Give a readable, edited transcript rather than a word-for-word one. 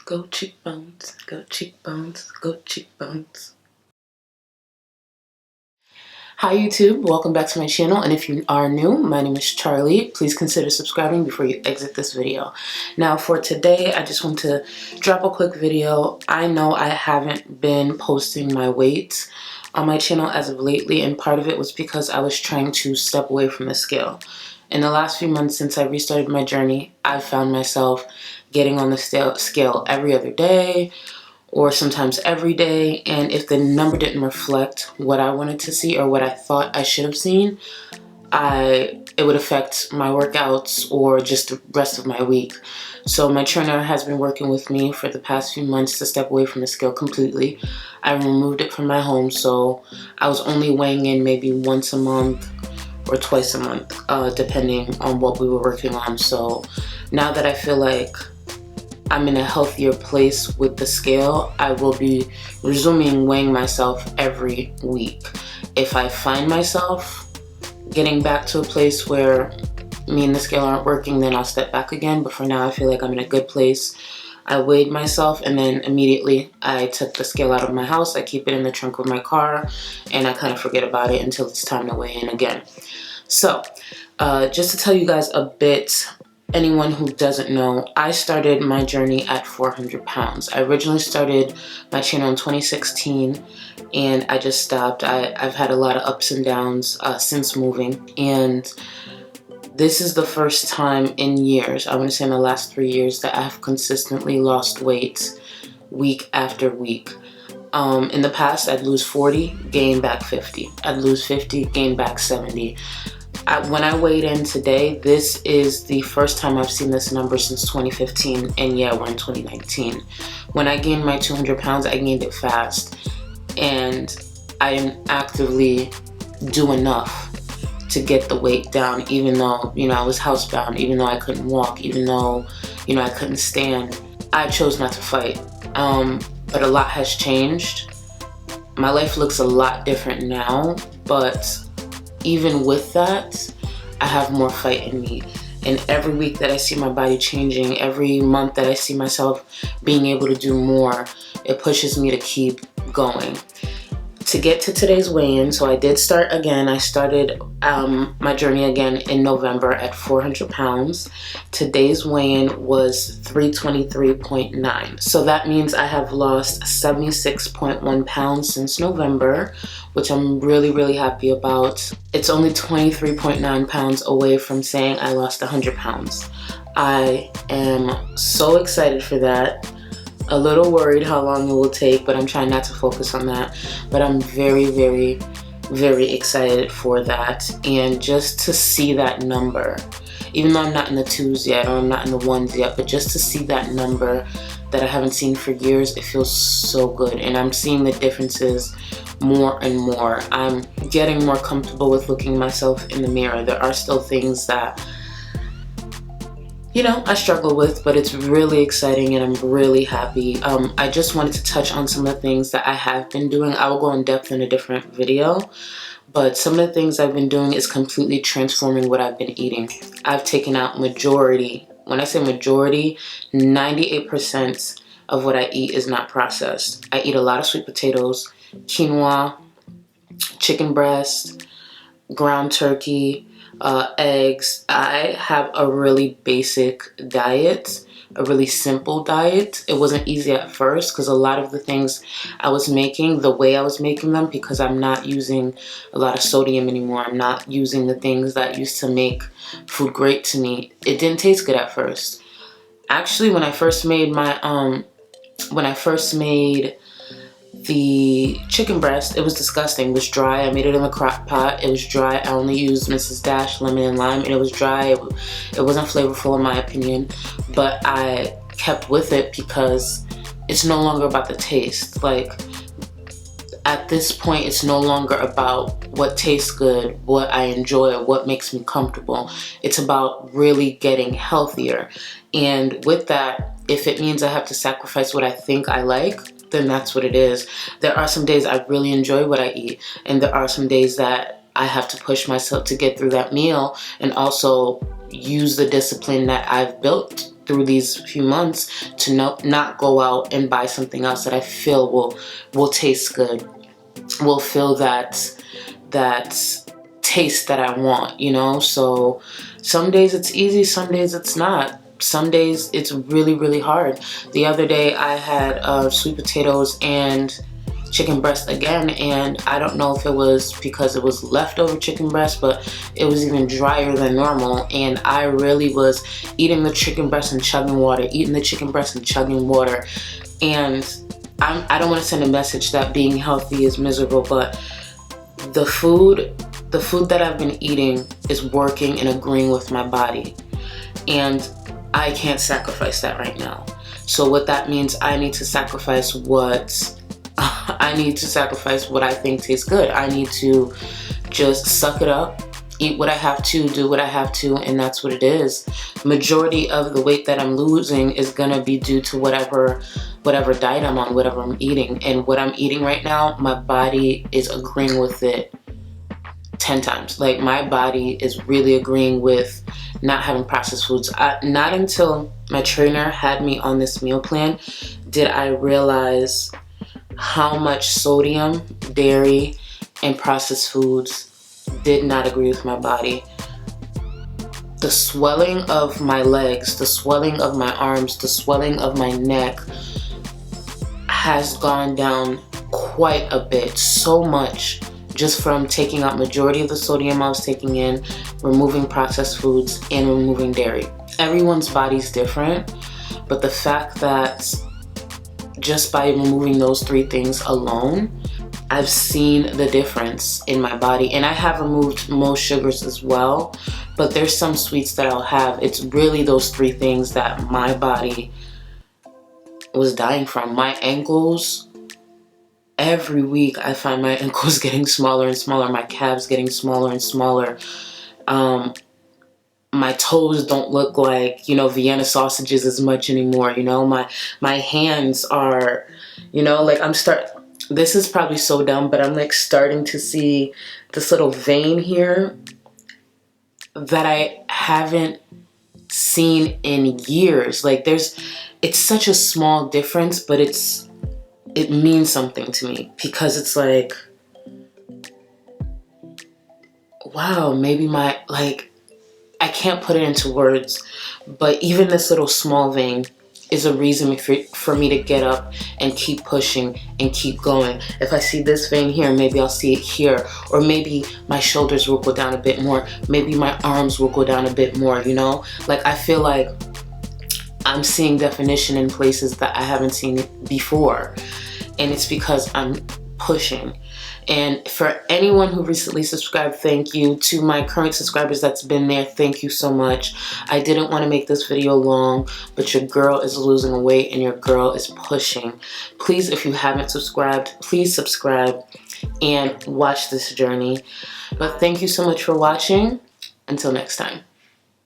go cheekbones, go cheekbones, go cheekbones. Hi YouTube, welcome back to my channel, and if you are new, my name is Charlie. Please consider subscribing before you exit this video. Now for today, I just want to drop a quick video. I know I haven't been posting my weight on my channel as of lately, and part of it was because I was trying to step away from the scale. In the last few months since I restarted my journey, I've found myself getting on the scale every other day, or sometimes every day, and if the number didn't reflect what I wanted to see or what I thought I should have seen, it would affect my workouts or just the rest of my week. So my trainer has been working with me for the past few months to step away from the scale completely. I removed it from my home, so I was only weighing in maybe once a month or twice a month, depending on what we were working on. So now that I feel like I'm in a healthier place with the scale, I will be resuming weighing myself every week. If I find myself getting back to a place where me and the scale aren't working, then I'll step back again. But for now, I feel like I'm in a good place. I weighed myself, and then immediately I took the scale out of my house. I keep it in the trunk of my car, and I kind of forget about it until it's time to weigh in again. So just to tell you guys a bit, anyone who doesn't know, I started my journey at 400 pounds. I originally started my channel in 2016, and I just stopped. I've had a lot of ups and downs since moving, and this is the first time in years, I want to say in the last 3 years, that I've consistently lost weight week after week. In the past, I'd lose 40, gain back 50. I'd lose 50, gain back 70. When I weighed in today, this is the first time I've seen this number since 2015, and yeah, we're in 2019. When I gained my 200 pounds, I gained it fast, and I didn't actively do enough to get the weight down, even though, I was housebound, even though I couldn't walk, even though, I couldn't stand. I chose not to fight, but a lot has changed. My life looks a lot different now, but even with that, I have more fight in me. And every week that I see my body changing, every month that I see myself being able to do more, it pushes me to keep going. To get to today's weigh-in, so I did start again. I started my journey again in November at 400 pounds. Today's weigh-in was 323.9. So that means I have lost 76.1 pounds since November, which I'm really, really happy about. It's only 23.9 pounds away from saying I lost 100 pounds. I am so excited for that. A little worried how long it will take, but I'm trying not to focus on that. But I'm very, very, very excited for that. And just to see that number, even though I'm not in the 2s yet, or I'm not in the 1s yet, but just to see that number that I haven't seen for years, it feels so good. And I'm seeing the differences more and more. I'm getting more comfortable with looking myself in the mirror. There are still things that I struggle with, but it's really exciting and I'm really happy. I just wanted to touch on some of the things that I have been doing. I will go in depth in a different video, but some of the things I've been doing is completely transforming what I've been eating. I've taken out majority, when I say majority, 98% of what I eat is not processed. I eat a lot of sweet potatoes, quinoa, chicken breast, ground turkey, eggs. I have a really basic diet, a really simple diet. It wasn't easy at first because a lot of the things I was making, the way I was making them, because I'm not using a lot of sodium anymore, I'm not using the things that used to make food great to me, it didn't taste good at first. Actually, when I first made the chicken breast, it was disgusting. It was dry. I made it in the crock pot. It was dry. I only used Mrs. Dash lemon and lime, and it was dry. It wasn't flavorful in my opinion, but I kept with it because it's no longer about the taste. Like, at this point, it's no longer about what tastes good, what I enjoy, what makes me comfortable. It's about really getting healthier. And with that, if it means I have to sacrifice what I think I like, then that's what it is. There are some days I really enjoy what I eat, and there are some days that I have to push myself to get through that meal, and also use the discipline that I've built through these few months to not go out and buy something else that I feel will taste good, will fill that taste that I want, you know? So some days it's easy, some days it's not. Some days it's really, really hard. The other day I had sweet potatoes and chicken breast again, and I don't know if it was because it was leftover chicken breast, but it was even drier than normal, and I really was eating the chicken breast and chugging water, eating the chicken breast and chugging water. And I don't want to send a message that being healthy is miserable, but the food that I've been eating is working and agreeing with my body, and I can't sacrifice that right now. So what that means, I need to sacrifice what I think tastes good. I need to just suck it up, eat what I have to, do what I have to, and that's what it is. Majority of the weight that I'm losing is gonna be due to whatever diet I'm on, whatever I'm eating. And what I'm eating right now, my body is agreeing with it 10 times. Like, my body is really agreeing with not having processed foods. Not until my trainer had me on this meal plan did I realize how much sodium, dairy, and processed foods did not agree with my body. The swelling of my legs, the swelling of my arms, the swelling of my neck has gone down quite a bit, so much, just from taking out majority of the sodium I was taking in, removing processed foods, and removing dairy. Everyone's body's different, but the fact that just by removing those 3 things alone, I've seen the difference in my body. And I have removed most sugars as well, but there's some sweets that I'll have. It's really those 3 things that my body was dying from. My ankles, every week I find my ankles getting smaller and smaller, my calves getting smaller and smaller. My toes don't look like, you know, Vienna sausages as much anymore, you know. My hands are, you know, like this is probably so dumb, but I'm like starting to see this little vein here that I haven't seen in years. Like, it's such a small difference, but it means something to me, because it's like, wow, maybe I can't put it into words, but even this little small vein is a reason for me to get up and keep pushing and keep going. If I see this vein here, maybe I'll see it here, or maybe my shoulders will go down a bit more, maybe my arms will go down a bit more, you know? Like, I feel like I'm seeing definition in places that I haven't seen it before, and it's because I'm pushing. And for anyone who recently subscribed, thank you. To my current subscribers that's been there, thank you so much. I didn't want to make this video long, but your girl is losing weight and your girl is pushing. Please, if you haven't subscribed, please subscribe and watch this journey. But thank you so much for watching. Until next time.